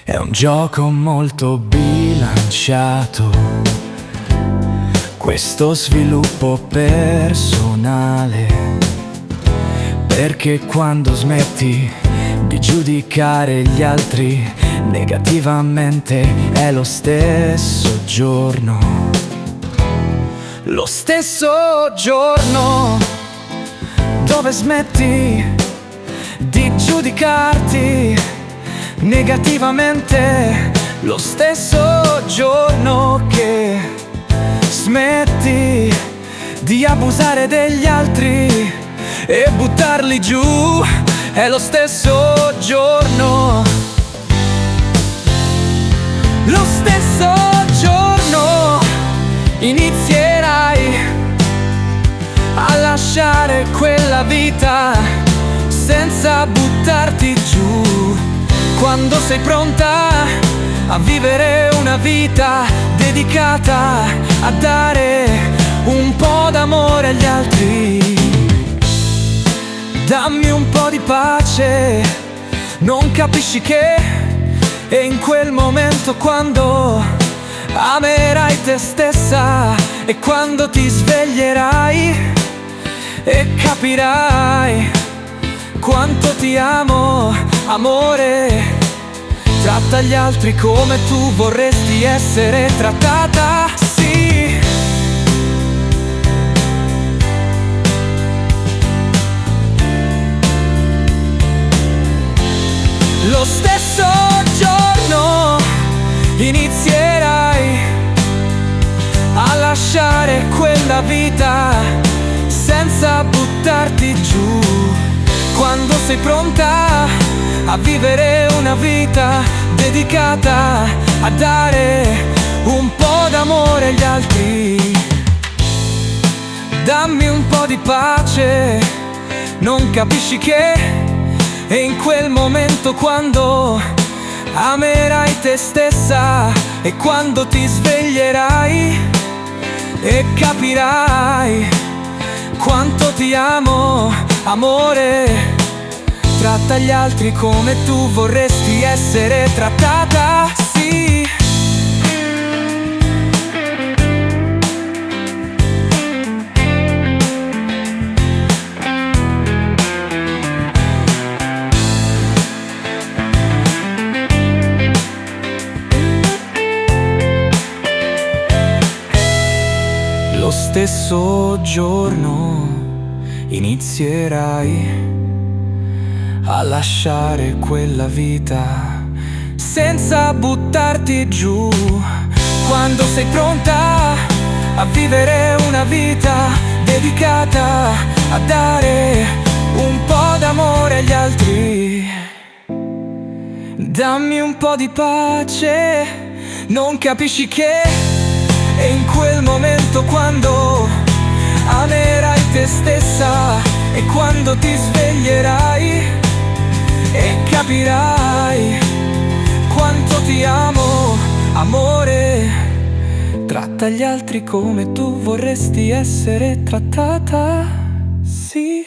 È un gioco molto bilanciato, questo sviluppo personale, perché quando smetti di giudicare gli altri negativamente è lo stesso giorno dove smetti di giudicarti negativamente, lo stesso giorno che smetti di abusare degli altri e buttarli giù, è lo stesso giorno. Lo stesso giorno inizierai a lasciare quella vita senza buttarti giù, quando sei pronta a vivere una vita dedicata a dare un po' d'amore agli altri. Dammi un po' di pace, non capisci che è in quel momento quando amerai te stessa e quando ti sveglierai e capirai quanto ti amo, amore. Tratta gli altri come tu vorresti essere trattata, sì. Lo stesso giorno inizierai a lasciare quella vita senza buttarti giù, quando sei pronta a vivere una vita dedicata a dare un po' d'amore agli altri. Dammi un po' di pace, non capisci che è in quel momento quando amerai te stessa e quando ti sveglierai e capirai quanto ti amo, amore. Tratta gli altri come tu vorresti essere trattata, sì. Lo stesso giorno inizierai a lasciare quella vita senza buttarti giù, quando sei pronta a vivere una vita dedicata a dare un po' d'amore agli altri. Dammi un po' di pace, non capisci che è in quel momento quando amerai te stessa e quando ti sveglierai e capirai quanto ti amo, amore. Tratta gli altri come tu vorresti essere trattata, sì.